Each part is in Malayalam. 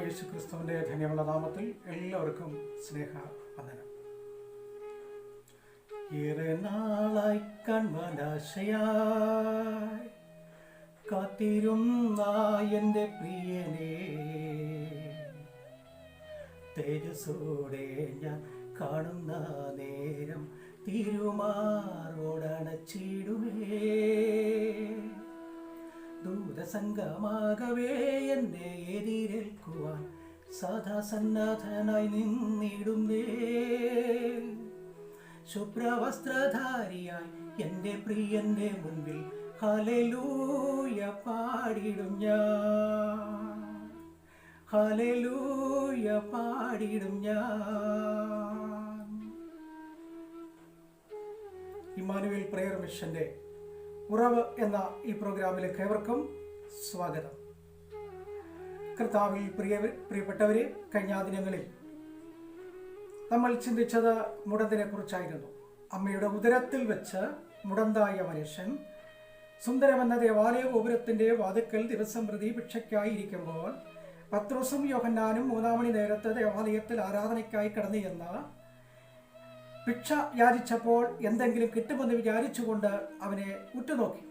യേശുക്രിസ്തുവിന്റെ ധന്യമുള്ള നാമത്തിൽ എല്ലാവർക്കും സ്നേഹ വന്ദനം. ഏറെ നാളായി കൺമനാശയായി കാത്തിരുന്ന എൻ്റെ പ്രിയനെ തേജസ്സോടെ ഞാൻ കാണുന്ന നേരം തിരുമാറോടണച്ചിടുമേ. ദൂരസംഗമാകവേ എന്നെ എതിരേൽക്കുവാൻ സദാ സന്നദ്ധനായി നിന്നിടുന്നേ. ശുഭ്രവസ്ത്രധാരിയായി എൻ്റെ പ്രിയന്റെ മുൻപിൽ ഹല്ലേലൂയ പാടിടും ഞാൻ, ഹല്ലേലൂയ പാടിടും ഞാൻ. ഇമ്മാനുവേൽ പ്രയർ മിഷന്റെ ഉറവ് എന്ന ഈ പ്രോഗ്രാമിലേക്ക് ഏവർക്കും സ്വാഗതം. കർത്താവിൽ പ്രിയപ്പെട്ടവരെ, കഴിഞ്ഞ ദിനങ്ങളിൽ നമ്മൾ ചിന്തിച്ചത് മുടന്തിനെ കുറിച്ചായിരുന്നു. അമ്മയുടെ ഉദരത്തിൽ വെച്ച് മുടന്തായ മനുഷ്യൻ സുന്ദരമെന്ന ദേവാലയ ഗോപുരത്തിന്റെ വാതിക്കൽ ദിവസം പ്രതി ഭിക്ഷയ്ക്കായിരിക്കുമ്പോൾ പത്രോസും യോഹന്നാനും 3 മണി നേരത്ത് ദേവാലയത്തിൽ ആരാധനയ്ക്കായി കടന്നു ചെന്ന് ഭിക്ഷ യാചിച്ചപ്പോൾ എന്തെങ്കിലും കിട്ടുമെന്ന് വിചാരിച്ചുകൊണ്ട് അവനെ ഉറ്റുനോക്കി.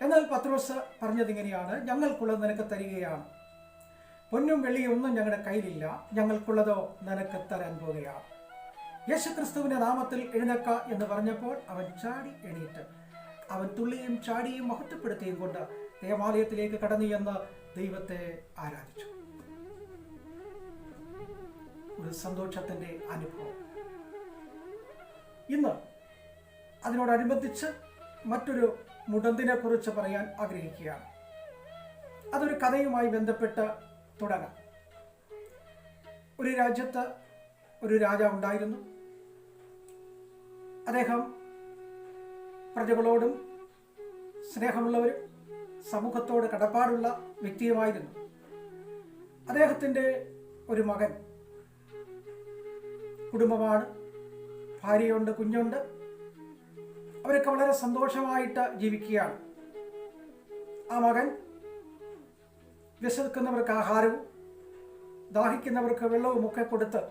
എന്നാൽ പത്രോസ് പറഞ്ഞതിങ്ങനെയാണ്: ഞങ്ങൾക്കുള്ളത് നിനക്ക് തരികയാണ്, പൊന്നും വെള്ളിയും ഒന്നും ഞങ്ങളുടെ കയ്യിലില്ല, ഞങ്ങൾക്കുള്ളതോ നിനക്ക് തരാൻ പോവുകയാണ്. യേശുക്രിസ്തുവിന്റെ നാമത്തിൽ എഴുന്നേൽക്ക എന്ന് പറഞ്ഞപ്പോൾ അവൻ ചാടി എണീറ്റ് അവൻ തുള്ളിയും ചാടിയും മഹത്വപ്പെടുത്തിയും കൊണ്ട് ദേവാലയത്തിലേക്ക് കടന്നു ചെന്ന് ദൈവത്തെ ആരാധിച്ചു. ഒരു സന്തോഷത്തിന്റെ അനുഭവം. ഇന്ന് അതിനോടനുബന്ധിച്ച് മറ്റൊരു മുടന്തിനെ കുറിച്ച് പറയാൻ ആഗ്രഹിക്കുകയാണ്. അതൊരു കഥയുമായി ബന്ധപ്പെട്ട് തുടങ്ങാം. ഒരു രാജ്യത്ത് ഒരു രാജാവ് ഉണ്ടായിരുന്നു. അദ്ദേഹം പ്രജകളോടും സ്നേഹമുള്ളവരും സമൂഹത്തോട് കടപ്പാടുള്ള വ്യക്തിയുമായിരുന്നു. അദ്ദേഹത്തിൻ്റെ ഒരു മകൻ, കുടുംബമാണ്, ഭാര്യയുണ്ട്, കുഞ്ഞുണ്ട്. അവരൊക്കെ വളരെ സന്തോഷമായിട്ട് ജീവിക്കുകയാണ്. ആ മകൻ വിശക്കുന്നവർക്ക് ആഹാരവും ദാഹിക്കുന്നവർക്ക് വെള്ളവും ഒക്കെ കൊടുത്ത്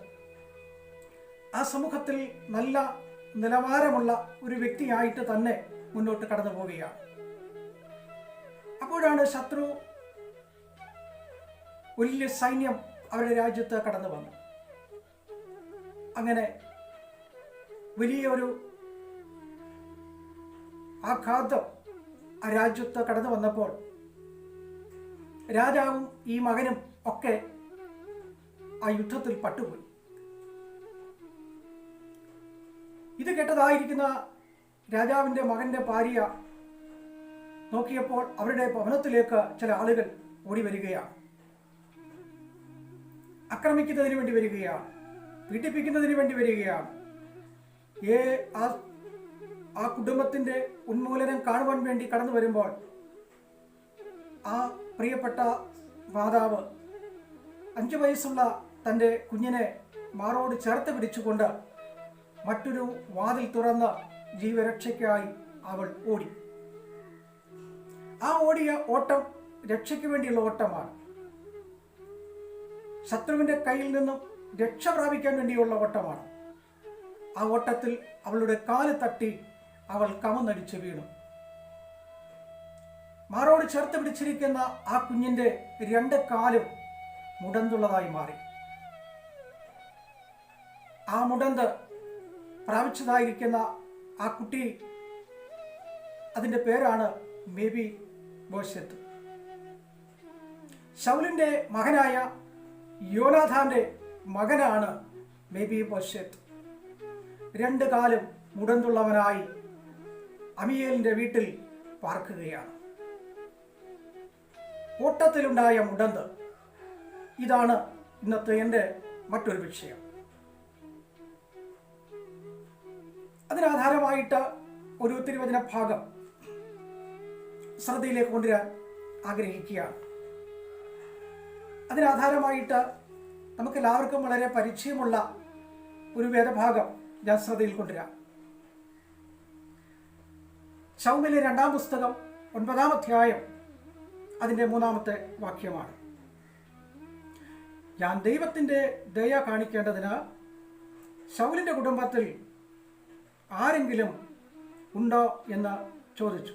ആ സമൂഹത്തിൽ നല്ല നിലവാരമുള്ള ഒരു വ്യക്തിയായിട്ട് തന്നെ മുന്നോട്ട് കടന്നു പോവുകയാണ്. അപ്പോഴാണ് ശത്രു വലിയ സൈന്യം അവരുടെ രാജ്യത്ത് കടന്നു വന്നു. അങ്ങനെ വലിയൊരു ആഘാതം ആ രാജ്യത്ത് കടന്നു വന്നപ്പോൾ രാജാവും ഈ മകനും ഒക്കെ ആ യുദ്ധത്തിൽ പട്ടുപോയി. ഇത് കേട്ടതായിരിക്കുന്ന രാജാവിൻ്റെ മകന്റെ ഭാര്യ നോക്കിയപ്പോൾ അവരുടെ ഭവനത്തിലേക്ക് ചില ആളുകൾ ഓടി വരികയാണ്. ആക്രമിക്കുന്നതിന് വേണ്ടി വരികയാണ്, പീഡിപ്പിക്കുന്നതിന് വേണ്ടി വരികയാണ്. ആ കുടുംബത്തിന്റെ ഉന്മൂലനം കാണുവാൻ വേണ്ടി കടന്നു വരുമ്പോൾ ആ പ്രിയപ്പെട്ട മാതാവ് 5 വയസ്സുള്ള തൻ്റെ കുഞ്ഞിനെ മാറോട് ചേർത്ത് പിടിച്ചുകൊണ്ട് മറ്റൊരു വാതിൽ തുറന്ന് ജീവരക്ഷയ്ക്കായി അവൾ ഓടി. ആ ഓടിയ ഓട്ടം രക്ഷയ്ക്ക് വേണ്ടിയുള്ള ഓട്ടമാണ്. ശത്രുവിന്റെ കയ്യിൽ നിന്നും രക്ഷ പ്രാപിക്കാൻ വേണ്ടിയുള്ള ഓട്ടമാണ്. ആ ഓട്ടത്തിൽ അവളുടെ കാല് തട്ടി അവൾ കമന്നടിച്ച് വീണു. മാറോട് ചേർത്ത് പിടിച്ചിരിക്കുന്ന ആ കുഞ്ഞിന്റെ 2 കാലും മുടന്തുള്ളതായി മാറി. ആ മുടന്ത് പ്രാപിച്ചതായിരിക്കുന്ന ആ കുട്ടി, അതിന്റെ പേരാണ് മേബി ബോശത്ത്. ശൗലിന്റെ മകനായ യോനാഥാന്റെ മകനാണ് മേബി ബോശത്ത്. 2 കാലും മുടന്തുള്ളവനായി അമിയേലിന്റെ വീട്ടിൽ പാർക്കുകയാണ്. ഓട്ടത്തിലുണ്ടായ മുടന്ത്, ഇതാണ് ഇന്നത്തെ എൻ്റെ മറ്റൊരു വിഷയം. അതിനാധാരമായിട്ട് ഒരു തിരുവചന ഭാഗം ശ്രദ്ധയിലേക്ക് കൊണ്ടുവരാൻ ആഗ്രഹിക്കുകയാണ്. അതിനാധാരമായിട്ട് നമുക്ക് എല്ലാവർക്കും വളരെ പരിചയമുള്ള ഒരു വേദഭാഗം ഞാൻ ശ്രദ്ധയിൽ കൊണ്ടുവരാം. ശൗമിലെ 2-ാം പുസ്തകം 9-ാം അധ്യായം അതിൻ്റെ 3-ാമത്തെ വാക്യമാണ്. ഞാൻ ദൈവത്തിൻ്റെ ദയ കാണിക്കേണ്ടതിന് ശൗലിൻ്റെ കുടുംബത്തിൽ ആരെങ്കിലും ഉണ്ടോ എന്ന് ചോദിച്ചു.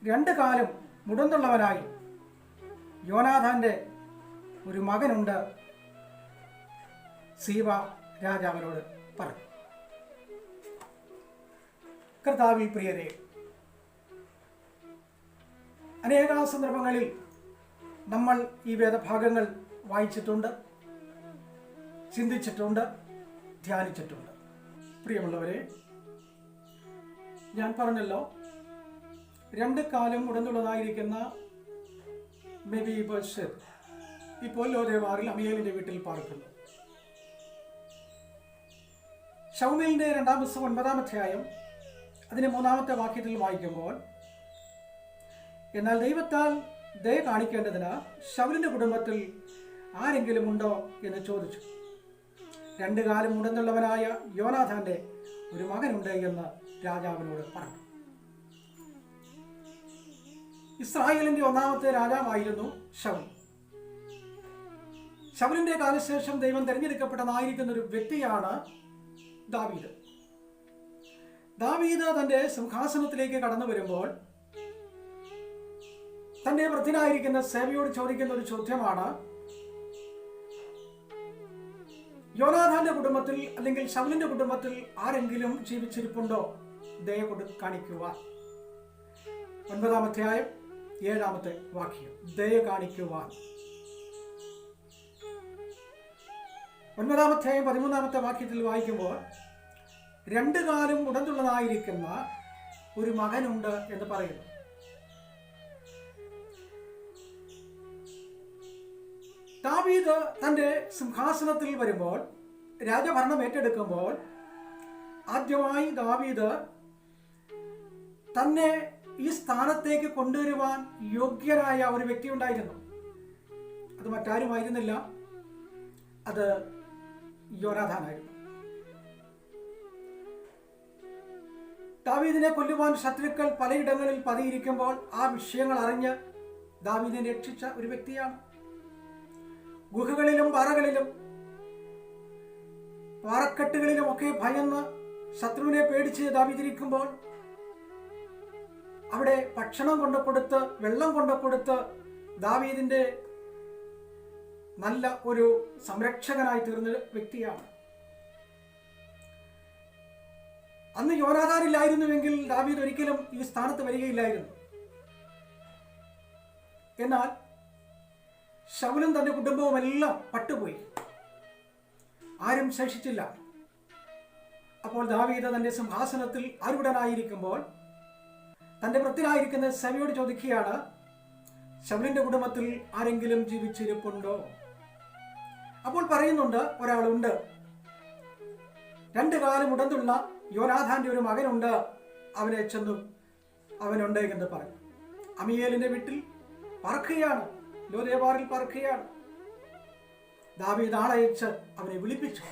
2 കാലം മുടന്തുള്ളവനായി യോനാഥാൻ്റെ ഒരു മകനുണ്ട്, സീബ രാജാവിനോട് പറഞ്ഞു. കർത്താവിൽ പ്രിയരെ, അനേക സന്ദർഭങ്ങളിൽ നമ്മൾ ഈ വേദഭാഗങ്ങൾ വായിച്ചിട്ടുണ്ട്, ചിന്തിച്ചിട്ടുണ്ട്, ധ്യാനിച്ചിട്ടുണ്ട്. പ്രിയമുള്ളവരെ, ഞാൻ പറഞ്ഞല്ലോ 2 കാലം ഉടനുള്ളതായിരിക്കുന്ന മെഫീബോശെത്ത് ഇപ്പോൾ ലോദേബാറിൽ അമീയേലിന്റെ വീട്ടിൽ പാർക്കുന്നു. ശമൂവേലിന്റെ 2-ാം പുസ്തകം 9-ാം അധ്യായം അതിന് 3-ാമത്തെ വാക്യത്തിൽ വായിക്കുമ്പോൾ, എന്നാൽ ദൈവത്താൽ ദയ കാണിക്കേണ്ടതിന് ശൗലിന്റെ കുടുംബത്തിൽ ആരെങ്കിലും ഉണ്ടോ എന്ന് ചോദിച്ചു. 2 കാലം മുടന്നുള്ളവനായ യോനാഥാന്റെ ഒരു മകനുണ്ട് എന്ന് രാജാവിനോട് പറഞ്ഞു. ഇസ്രായേലിന്റെ 1-ാമത്തെ രാജാവായിരുന്നു ശൗൽ. ശൗലിന്റെ കാലശേഷം ദൈവം തിരഞ്ഞെടുക്കപ്പെട്ടതായിരിക്കുന്ന ഒരു വ്യക്തിയാണ് ദാവീദ്. ദാവീദ് തന്റെ സിംഹാസനത്തിലേക്ക് കടന്നു വരുമ്പോൾ തന്റെ വൃദ്ധനായിരിക്കുന്ന സേവയോട് ചോദിക്കുന്ന ഒരു ചോദ്യമാണ്, യോനാഥാന്റെ കുടുംബത്തിൽ അല്ലെങ്കിൽ ശൗലിന്റെ കുടുംബത്തിൽ ആരെങ്കിലും ജീവിച്ചിരിപ്പുണ്ടോ? ദയ കാണിക്കുക. 9-ാം അധ്യായം 7-ാമത്തെ വാക്യം, ദയ കാണിക്കുവാൻ. 9-ാം അധ്യായം 13-ാമത്തെ വാക്യത്തിൽ വായിക്കുമ്പോൾ, 2 കാലം ഉടന്തുള്ളതായിരിക്കുന്ന ഒരു മകനുണ്ട് എന്ന് പറയുന്നു. ദാവീദ് തന്റെ സിംഹാസനത്തിൽ വരുമ്പോൾ, രാജഭരണം ഏറ്റെടുക്കുമ്പോൾ, ആദ്യമായി ദാവീദ് തന്നെ ഈ സ്ഥാനത്തേക്ക് കൊണ്ടുവരുവാൻ യോഗ്യനായ ഒരു വ്യക്തി ഉണ്ടായിരുന്നു. അത് മറ്റാരുമായിരുന്നില്ല, അത് യോനാഥാനായിരുന്നു. ദാവീദിനെ കൊല്ലുവാൻ ശത്രുക്കൾ പലയിടങ്ങളിൽ പതിയിരിക്കുമ്പോൾ ആ വിഷയങ്ങൾ അറിഞ്ഞ് ദാവീദിനെ രക്ഷിച്ച ഒരു വ്യക്തിയാണ്. ഗുഹകളിലും പാറകളിലും പാറക്കെട്ടുകളിലും ഒക്കെ ഭയന്ന് ശത്രുവിനെ പേടിച്ച് ദാവീദിരിക്കുമ്പോൾ അവിടെ ഭക്ഷണം കൊണ്ടുകൊടുത്ത് വെള്ളം കൊണ്ടുകൊടുത്ത് ദാവീദിന്റെ നല്ല ഒരു സംരക്ഷകനായി തീർന്ന വ്യക്തിയാണ്. അന്ന് യോനാഥാനില്ലായിരുന്നുവെങ്കിൽ ദാവീദ് ഒരിക്കലും ഈ സ്ഥാനത്ത് വരികയില്ലായിരുന്നു. എന്നാൽ ശൗലും തന്റെ കുടുംബവും എല്ലാം പട്ടുപോയി, ആരും ശേഷിച്ചില്ല. അപ്പോൾ ദാവീദ് തന്റെ സിംഹാസനത്തിൽ ആരൂഢനായിരിക്കുമ്പോൾ തന്റെ വൃത്തിനായിരിക്കുന്ന സേവയോട് ചോദിക്കുകയാണ്, ശൗലിന്റെ കുടുംബത്തിൽ ആരെങ്കിലും ജീവിച്ചിരിപ്പുണ്ടോ? അപ്പോൾ പറയുന്നുണ്ട്, ഒരാളുണ്ട്, 2 കാലം ഉടന്തുള്ള യോനാഥാന്റെ ഒരു മകനുണ്ട്, അവനെ ചെന്നു അവനുണ്ട് എന്ന് പറഞ്ഞു. അമീയേലിന്റെ വീട്ടിൽ പാർക്കുകയാണ്, ലോദേബാറിൽ പാർക്കുകയാണ്. ദാവീദ് ആളയച്ച് അവനെ വിളിപ്പിച്ചു.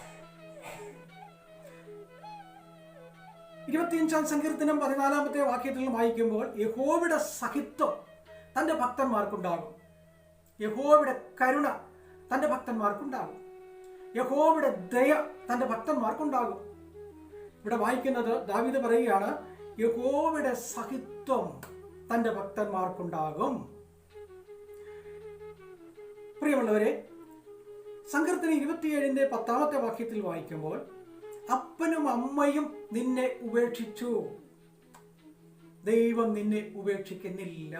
25-ാം സങ്കീർത്തനം 14-ാമത്തെ വാക്യത്തിൽ വായിക്കുമ്പോൾ, യഹോവയുടെ സഹിത്വം തന്റെ ഭക്തന്മാർക്കുണ്ടാകും, യഹോവയുടെ കരുണ തന്റെ ഭക്തന്മാർക്കുണ്ടാകും, യഹോവയുടെ ദയ തന്റെ ഭക്തന്മാർക്കുണ്ടാകും. ഇവിടെ വായിക്കുന്നത് ദാവീദ് പറയുകയാണ്, യഹോവയുടെ സഹിത്വം തന്റെ ഭക്തന്മാർക്കുണ്ടാകും. പ്രിയമുള്ളവരെ, സങ്കീർത്തനം 27-ന്റെ 10-ാമത്തെ വാക്യത്തിൽ വായിക്കുമ്പോൾ, അപ്പനും അമ്മയും നിന്നെ ഉപേക്ഷിച്ചു, ദൈവം നിന്നെ ഉപേക്ഷിക്കുന്നില്ല.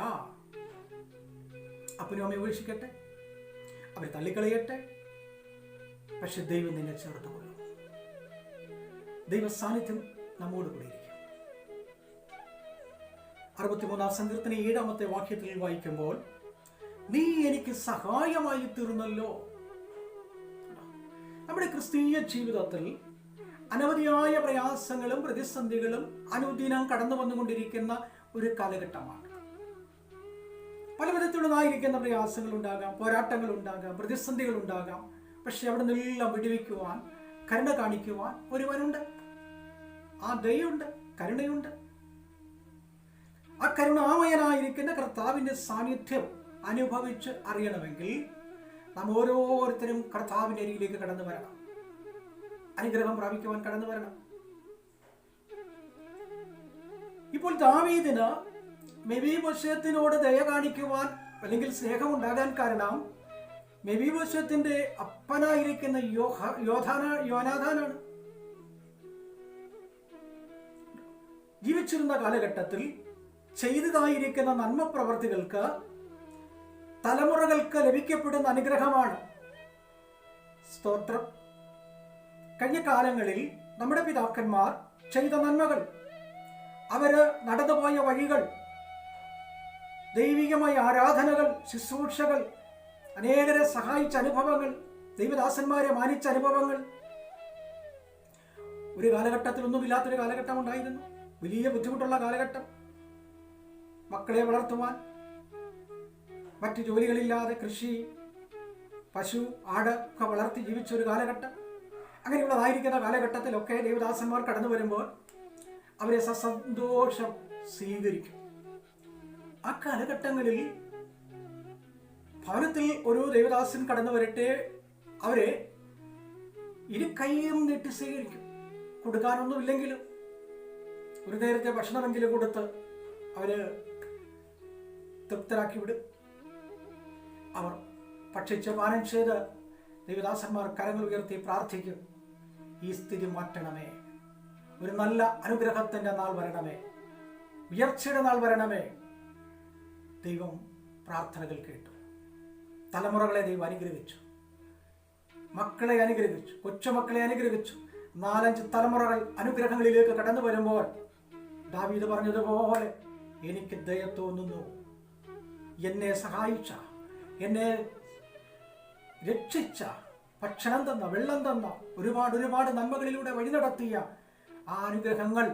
അപ്പനും അമ്മയും ഉപേക്ഷിക്കട്ടെ, അവരെ തള്ളിക്കളയട്ടെ, പക്ഷെ ദൈവം നിന്നെ ചേർത്തുകൊള്ളും. ദൈവ സാന്നിധ്യം നമ്മോട് കൂടെ ഇരിക്കും. 63-ാം സങ്കീർത്തനം 7-ാമത്തെ വാക്യത്തിൽ വായിക്കുമ്പോൾ, നീ എനിക്ക് സഹായമായി തീർന്നല്ലോ. നമ്മുടെ ക്രിസ്തീയ ജീവിതത്തിൽ അനവധിയായ പ്രയാസങ്ങളും പ്രതിസന്ധികളും അനുദിനം കടന്നു വന്നുകൊണ്ടിരിക്കുന്ന ഒരു കാലഘട്ടമാണ്. പല വിധത്തിലുള്ളതായിരിക്കുന്ന പ്രയാസങ്ങൾ ഉണ്ടാകാം, പോരാട്ടങ്ങൾ ഉണ്ടാകാം, പ്രതിസന്ധികൾ ഉണ്ടാകാം. പക്ഷെ അവിടെ നിന്നെല്ലാം വിടുവിക്കുവാൻ, കരുണ കാണിക്കുവാൻ ഒരുവനുണ്ട്. ആ ദയുണ്ട്, കരുണയുണ്ട്. ആ കരുണാമയനായിരിക്കുന്ന കർത്താവിന്റെ സാന്നിധ്യം അനുഭവിച്ച് അറിയണമെങ്കിൽ നാം ഓരോരുത്തരും കർത്താവിൻ്റെ അരികിലേക്ക് കടന്നു വരണം. അനുഗ്രഹം പ്രാപിക്കുവാൻ കടന്നു വരണം. ഇപ്പോൾ ദാവീദിന് മെഫീബോശേത്തിനോട് ദയ കാണിക്കുവാൻ അല്ലെങ്കിൽ സ്നേഹം ഉണ്ടാകാൻ കാരണം മെഫീബോശേത്തിന്റെ അപ്പനായിരിക്കുന്ന യോനാഥാനാണ്. ജീവിച്ചിരുന്ന കാലഘട്ടത്തിൽ ചെയ്തതായിരിക്കുന്ന നന്മ പ്രവർത്തികൾക്ക് തലമുറകൾക്ക് ലഭിക്കപ്പെടുന്ന അനുഗ്രഹമാണ്. സ്തോത്രം. കഴിഞ്ഞ കാലങ്ങളിൽ നമ്മുടെ പിതാക്കന്മാർ ചെയ്ത നന്മകൾ, അവര് നടന്നുപോയ വഴികൾ, ദൈവികമായ ആരാധനകൾ, ശുശ്രൂഷകൾ, അനേകരെ സഹായിച്ച അനുഭവങ്ങൾ, ദൈവദാസന്മാരെ മാനിച്ച അനുഭവങ്ങൾ. ഒരു കാലഘട്ടത്തിൽ ഒന്നുമില്ലാത്തൊരു കാലഘട്ടം ഉണ്ടായിരുന്നു. വലിയ ബുദ്ധിമുട്ടുള്ള കാലഘട്ടം. മക്കളെ വളർത്തുവാൻ മറ്റു ജോലികളില്ലാതെ കൃഷി, പശു, ആട് ഒക്കെ വളർത്തി ജീവിച്ച ഒരു കാലഘട്ടം. അങ്ങനെയുള്ളതായിരിക്കുന്ന കാലഘട്ടത്തിലൊക്കെ ദൈവദാസന്മാർ കടന്നു വരുമ്പോൾ അവരെ സസന്തോഷം സ്വീകരിക്കും. ആ കാലഘട്ടങ്ങളിൽ ഭവനത്തിൽ ഒരു ദൈവദാസൻ കടന്നു വരട്ടെ, അവരെ ഇരു കൈയും നീട്ടി സ്വീകരിക്കും. കൊടുക്കാനൊന്നുമില്ലെങ്കിലും ഒരു നേരത്തെ ഭക്ഷണമെങ്കിലും കൊടുത്ത് അവര് തൃപ്തരാക്കി വിടും. അവർ ഭക്ഷിച്ച് പാനം ചെയ്ത് ദൈവദാസന്മാർ കരങ്ങൾ ഉയർത്തി പ്രാർത്ഥിക്കും, ഈ സ്ഥിതി മാറ്റണമേ, ഒരു നല്ല അനുഗ്രഹത്തിന്റെ നാൾ വരണമേ, ഉയർച്ചയുടെ നാൾ വരണമേ. ദൈവം പ്രാർത്ഥനകൾ കേട്ടു. തലമുറകളെ ദൈവം അനുഗ്രഹിച്ചു, മക്കളെ അനുഗ്രഹിച്ചു, കൊച്ചുമക്കളെ അനുഗ്രഹിച്ചു. 4-5 തലമുറകൾ അനുഗ്രഹങ്ങളിലേക്ക് കടന്നു വരുമ്പോൾ ദാവീദ് പറഞ്ഞതുപോലെ, എനിക്ക് ദയ തോന്നുന്നു, എന്നെ സഹായിച്ച, എന്നെ രക്ഷിച്ച, ഭക്ഷണം തന്ന, വെള്ളം തന്ന, ഒരുപാട് നന്മകളിലൂടെ വഴി നടത്തിയ ആ അനുഗ്രഹങ്ങൾ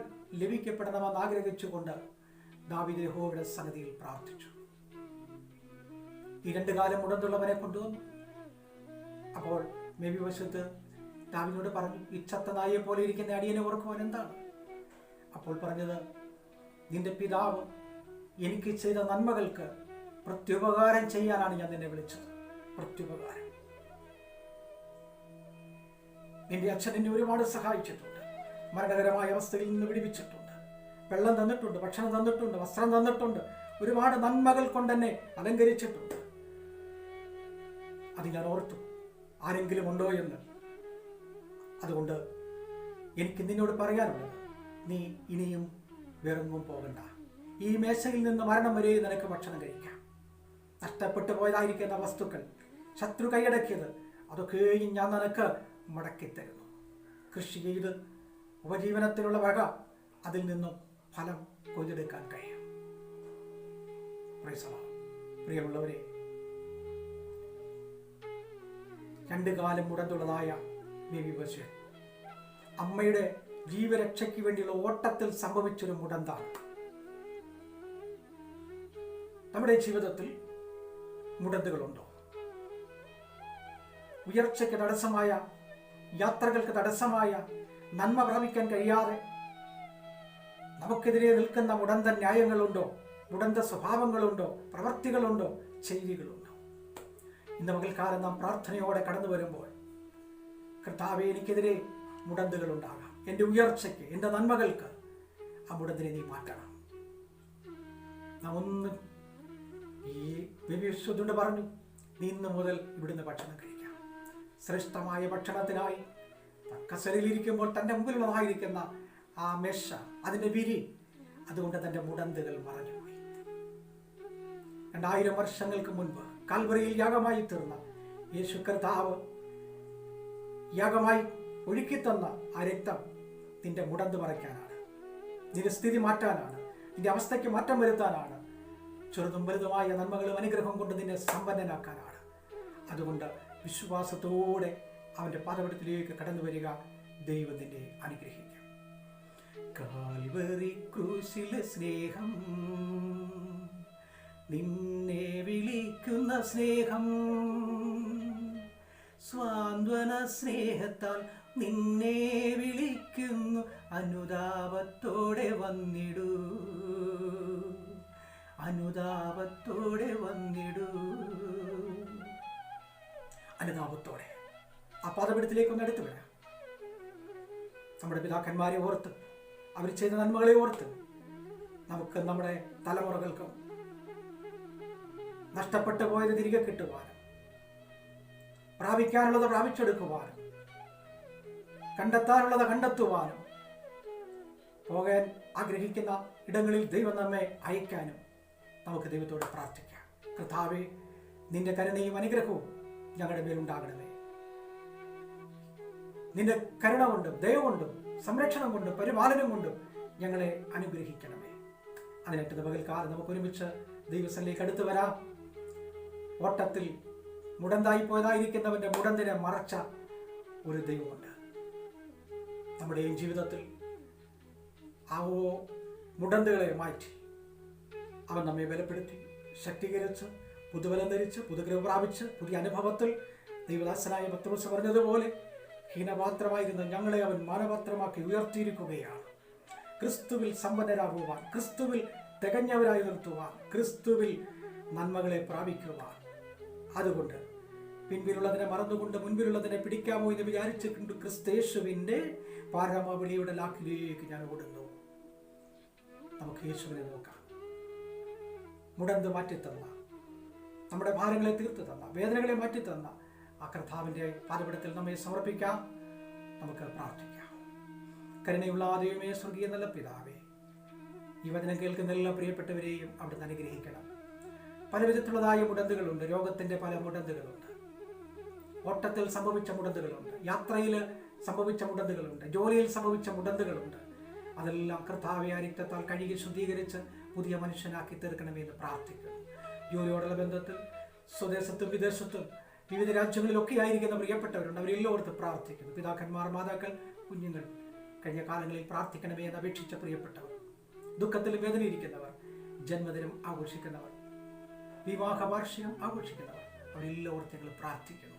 ലഭിക്കപ്പെടണമെന്ന് ആഗ്രഹിച്ചുകൊണ്ട് ദാവീദ് യഹോവയുടെ സന്നിധിയിൽ പ്രാർത്ഥിച്ചു. ഈ 2 കാലം മുടന്തുള്ളവനെ കൊണ്ടുവന്നു. അപ്പോൾ മെഫീബോശേത്ത് ദാവീദിനോട് പറഞ്ഞു, ഈ ചത്ത നായെ പോലെ ഇരിക്കുന്ന അടിയനെ ഓർക്കുവാൻ എന്താണ്? അപ്പോൾ പറഞ്ഞത്, നിന്റെ പിതാവ് എനിക്ക് ചെയ്ത നന്മകൾക്ക് പ്രത്യുപകാരം ചെയ്യാനാണ് ഞാൻ നിന്നെ വിളിച്ചത്. പ്രത്യുപകാരം. നിന്റെ അച്ഛൻ എന്നെ ഒരുപാട് സഹായിച്ചിട്ടുണ്ട്, മരണകരമായ അവസ്ഥയിൽ നിന്ന് വിടുവിച്ചിട്ടുണ്ട്, വെള്ളം തന്നിട്ടുണ്ട്, ഭക്ഷണം തന്നിട്ടുണ്ട്, വസ്ത്രം തന്നിട്ടുണ്ട്, ഒരുപാട് നന്മകൾ കൊണ്ട് എന്നെ അലങ്കരിച്ചിട്ടുണ്ട്. അത് ഞാൻ ഓർത്തു, ആരെങ്കിലും ഉണ്ടോ എന്ന്. അതുകൊണ്ട് എനിക്ക് നിന്നോട് പറയാനുള്ളത്, നീ ഇനിയും വേറൊന്നും പോകണ്ട. ഈ മേശയിൽ നിന്ന് മരണം വരെ നിനക്ക് ഭക്ഷണം കഴിക്കാം. നഷ്ടപ്പെട്ടു പോയതായിരിക്കുന്ന വസ്തുക്കൾ, ശത്രു കൈയടക്കിയത്, അതൊക്കെയും ഞാൻ നിനക്ക് മടക്കിത്തരുന്നു. കൃഷി ചെയ്ത് ഉപജീവനത്തിലുള്ള വക അതിൽ നിന്നും ഫലം കൊയ്തെടുക്കാൻ കഴിയും. പ്രിയമുള്ളവരെ, 2 കാലം മുടന്തുള്ളതായ മെഫീബോശേത്ത് അമ്മയുടെ ജീവരക്ഷയ്ക്ക് വേണ്ടിയുള്ള ഓട്ടത്തിൽ സംഭവിച്ചൊരു മുടന്താണ്. നമ്മുടെ ജീവിതത്തിൽ മുടന്തുകളുണ്ടോ? ഉയർച്ചയ്ക്ക് തടസ്സമായ, യാത്രകൾക്ക് തടസ്സമായ, നന്മ പ്രാപിക്കാൻ കഴിയാതെ നമുക്കെതിരെ നിൽക്കുന്ന മുടന്ത ന്യായങ്ങളുണ്ടോ? മുടന്ത സ്വഭാവങ്ങളുണ്ടോ? പ്രവർത്തികളുണ്ടോ? ചെയ്തികളുണ്ടോ? ഇന്ന് പകൽക്കാലം നാം പ്രാർത്ഥനയോടെ കടന്നു വരുമ്പോൾ, കർത്താവേ, എനിക്കെതിരെ മുടന്തുകൾ ഉണ്ടാകാം, എൻ്റെ ഉയർച്ചയ്ക്ക്, എൻ്റെ നന്മകൾക്ക് ആ മുടന്തിനെ നീ മാറ്റണം. നാം ഒന്ന് ഈ മെഫീബോശേത്തിനോട് പറഞ്ഞു, നീ ഇന്ന് മുതൽ ഇവിടുന്ന് ഭക്ഷണം കഴിക്കാം. ശ്രേഷ്ഠമായ ഭക്ഷണത്തിനായി കസേരയിലിരിക്കുമ്പോൾ തൻ്റെ മുമ്പിലുള്ളതായിരിക്കുന്ന ആ മേശ, അതിൻ്റെ വിരി, അതുകൊണ്ട് തൻ്റെ മുടന്തുകൾ മറഞ്ഞുപോയി. 2000 വർഷങ്ങൾക്ക് മുൻപ് കാൽവറിയിൽ യാഗമായി തീർന്ന യേശു കർത്താവ് യാഗമായി ഒഴുക്കിത്തന്ന ആ രക്തം നിന്റെ മുടന്ത് മറയ്ക്കാനാണ്, നിന്റെ സ്ഥിതി മാറ്റാനാണ്, നിന്റെ അവസ്ഥയ്ക്ക് മാറ്റം വരുത്താനാണ്. ചെറുതും വലുതുമായ നന്മകളും അനുഗ്രഹം കൊണ്ട് നിന്നെ സമ്പന്നനാക്കാനാണ്. അതുകൊണ്ട് വിശ്വാസത്തോടെ അവൻ്റെ പാദപീഠത്തിലേക്ക് കടന്നു വരിക. ദൈവം നിന്നെ അനുഗ്രഹിക്കും. കാൽവറി ക്രൂശിലെ സ്നേഹം, നിന്നെ വിളിക്കുന്ന സ്നേഹം, സ്വാന്തന സ്നേഹത്താൽ നിന്നെ വിളിക്കുന്നു, അനുതാപത്തോടെ വന്നിടൂ. അനുതാപത്തോടെ വന്നിടൂ. അനുതാപത്തോടെ ആ പാദപീഠത്തിലേക്കൊന്ന് അടുത്ത് വരാം. നമ്മുടെ പിതാക്കന്മാരെ ഓർത്ത്, അവർ ചെയ്ത നന്മകളെ ഓർത്ത്, നമുക്ക് നമ്മുടെ തലമുറകൾക്കും നഷ്ടപ്പെട്ടു പോയത് തിരികെ കിട്ടുവാനും, പ്രാപിക്കാനുള്ളത് പ്രാപിച്ചെടുക്കുവാനും, കണ്ടെത്താനുള്ളത് കണ്ടെത്തുവാനും, പോകാൻ ആഗ്രഹിക്കുന്ന ഇടങ്ങളിൽ ദൈവം നമ്മെ അയക്കാനും നമുക്ക് ദൈവത്തോട് പ്രാർത്ഥിക്കാം. കർത്താവേ, നിന്റെ കരുണയും അനുഗ്രഹവും ഞങ്ങളുടെ മേലുണ്ടാകണമേ. നിന്റെ കരുണ കൊണ്ടും ദയ കൊണ്ടും സംരക്ഷണം കൊണ്ടും പരിപാലനം കൊണ്ടും ഞങ്ങളെ അനുഗ്രഹിക്കണമേ. അതിനായിട്ട് പകൽക്കാലം നമുക്ക് ഒരുമിച്ച് ദൈവസന്നിധിയിലേക്ക് അടുത്ത് വരാം. ഓട്ടത്തിൽ മുടന്തായി പോയതായിരിക്കുന്നവന്റെ മുടന്തിനെ മറച്ച ഒരു ദൈവമുണ്ട്. നമ്മുടെയും ജീവിതത്തിൽ ആ മുടന്തുകളെ മാറ്റി അവൻ നമ്മെ ബലപ്പെടുത്തി ശക്തീകരിച്ച് പുതുബലം ധരിച്ച് പുതുഗ്രഹ പ്രാപിച്ച് പുതിയ അനുഭവത്തിൽ ദൈവദാസനായ പത്രോസ് പറഞ്ഞതുപോലെ ഹീനപാത്രമായിരുന്ന ഞങ്ങളെ അവൻ മാനപാത്രമാക്കി ഉയർത്തിയിരിക്കുകയാണ്. ക്രിസ്തുവിൽ സമ്പന്നരാകുവാൻ, ക്രിസ്തുവിൽ തികഞ്ഞവരായി നിർത്തുവാൻ, ക്രിസ്തുവിൽ നന്മകളെ പ്രാപിക്കുവാൻ. അതുകൊണ്ട് പിൻപിലുള്ളതിനെ മറന്നുകൊണ്ട് മുൻപിലുള്ളതിനെ പിടിക്കാമോ എന്ന് വിചാരിച്ചിട്ടുണ്ട്. ക്രിസ്തേശുവിൻ്റെ പാരമവിളിയുടെ ലാക്കിലേക്ക് ഞാൻ ഓടുന്നു. നമുക്ക് യേശുവിനെ നോക്കാം. മുടന്ത് മാറ്റിത്തന്ന, നമ്മുടെ ഭാരങ്ങളെ തീർത്തു തന്ന, വേദനകളെ മാറ്റിത്തന്ന ആ കർത്താവിൻ്റെ പാദപീഠത്തിൽ നമ്മെ സമർപ്പിക്കാം. നമുക്ക് പ്രാർത്ഥിക്കാം. കരുണയുള്ള ദൈവമേ, സ്വർഗീയ നല്ല പിതാവേ, ഈ വചനം കേൾക്കുന്ന എല്ലാ പ്രിയപ്പെട്ടവരെയും അവിടുന്ന് അനുഗ്രഹിക്കണം. പല വിധത്തിലുള്ളതായ മുടന്തുകളുണ്ട്. രോഗത്തിൻ്റെ പല മുടന്തുകളുണ്ട്, ഓട്ടത്തിൽ സംഭവിച്ച മുടന്തുകളുണ്ട്, യാത്രയിൽ സംഭവിച്ച മുടന്തുകളുണ്ട്, ജോലിയിൽ സംഭവിച്ച മുടന്തുകളുണ്ട്. അതെല്ലാം കർത്താവെ ആ രക്തത്താൽ കഴുകി ശുദ്ധീകരിച്ച് പുതിയ മനുഷ്യനാക്കി തീർക്കണമെന്ന് പ്രാർത്ഥിക്കുന്നു. ജോലിയോടുള്ള ബന്ധത്തിൽ സ്വദേശത്തും വിദേശത്തും വിവിധ രാജ്യങ്ങളിലൊക്കെ ആയിരിക്കുന്ന പ്രിയപ്പെട്ടവരുണ്ട്. അവരെല്ലാവർക്കും പ്രാർത്ഥിക്കുന്നു. പിതാക്കന്മാർ, മാതാക്കൾ, കുഞ്ഞുങ്ങൾ കഴിഞ്ഞ കാലങ്ങളിൽ പ്രാർത്ഥിക്കണമേ എന്ന് അപേക്ഷിച്ച പ്രിയപ്പെട്ടവർ, ദുഃഖത്തിൽ വേദനയിരിക്കുന്നവർ, ജന്മദിനം ആഘോഷിക്കുന്നവർ, വിവാഹ വാർഷികം ആഘോഷിക്കുന്നവർ, അവരെല്ലാവർക്കും പ്രാർത്ഥിക്കുന്നു.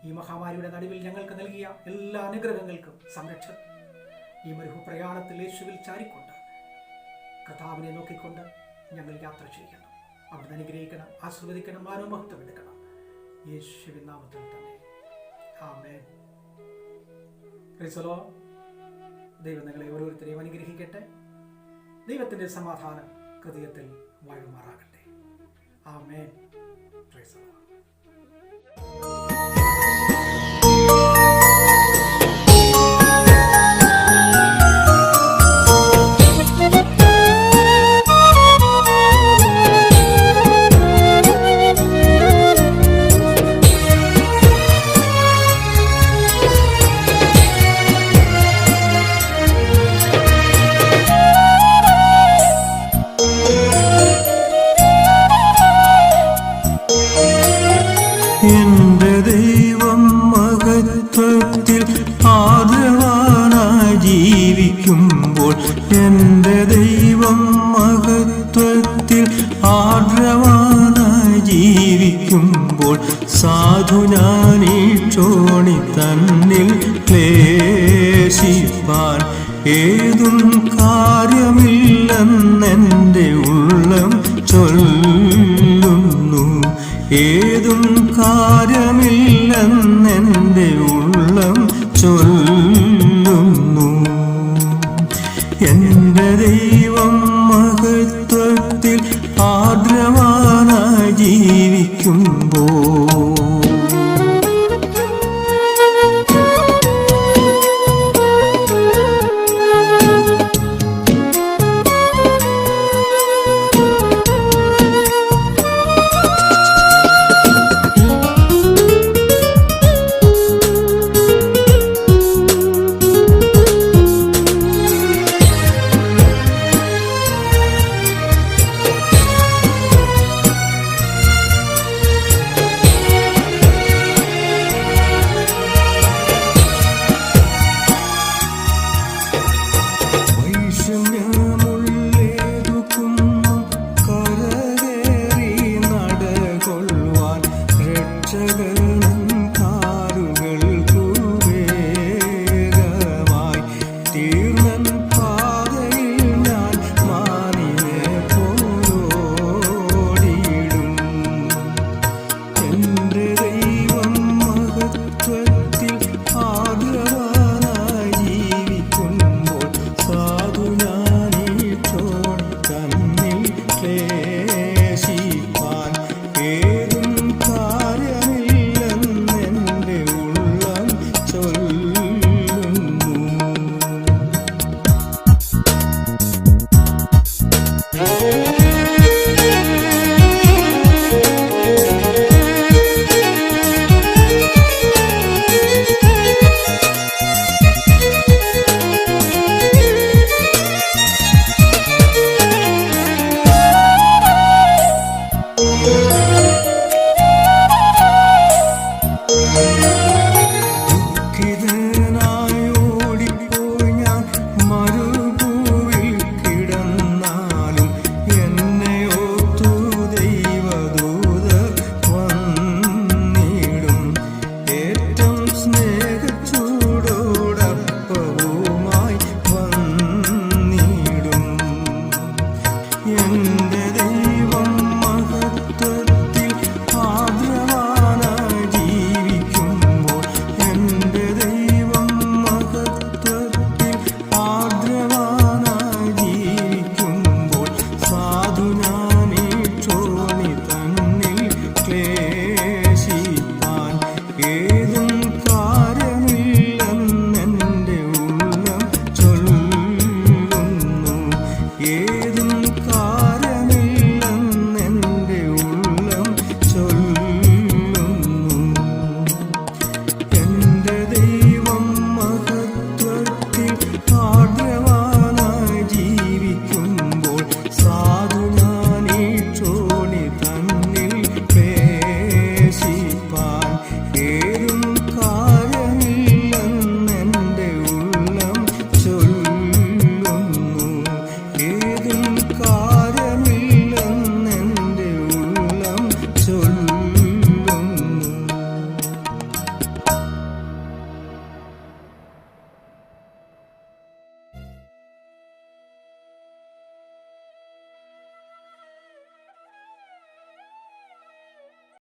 ഈ മഹാമാരിയുടെ നടുവിൽ ഞങ്ങൾക്ക് നൽകിയ എല്ലാ അനുഗ്രഹങ്ങൾക്കും സംരക്ഷണം ഈ മരുഭൂ പ്രയാണത്തിൽ യേശുവിൽ ചാരിക്കൊണ്ട് കർത്താവിനെ നോക്കിക്കൊണ്ട് ഞങ്ങൾ യാത്ര ചെയ്യണം. അവിടുന്ന് അനുഗ്രഹിക്കണം, ആശീർവദിക്കണം, മാനവമഹത്വം എടുക്കണം. യേശുവിൻ നാമത്തിൽ തന്നെ ആമേൻ. ക്രിസ്തുവോ, ദൈവം നിങ്ങളെ ഓരോരുത്തരെയും അനുഗ്രഹിക്കട്ടെ. ദൈവത്തിൻ്റെ സമാധാനം ഹൃദയത്തിൽ വാഴുമാറാകട്ടെ. ആമേൻ. ക്രിസ്തുവോ. എന്റെ ദൈവം മഹത്വത്തിൽ ആദരവാനായി ജീവിക്കുമ്പോൾ, എന്റെ ദൈവം മഹത്വത്തിൽ ആദരവാനായി ജീവിക്കുമ്പോൾ, സാധു ഞാനീ ക്ഷോണി തന്നിൽ ക്ലേശിപ്പാൻ ഏതും കാര്യമില്ലെന്നെൻ്റെ ഉള്ളം ചൊല്ലുന്നു. ഏതും കാര്യമില്ലെന്നെൻ്റെ ഉള്ളം ചൊല്ലുന്നു. എൻ്റെ ദൈവം മഹത്വത്തിൽ ആദരവാനായി ജീവിക്കുമ്പോൾ,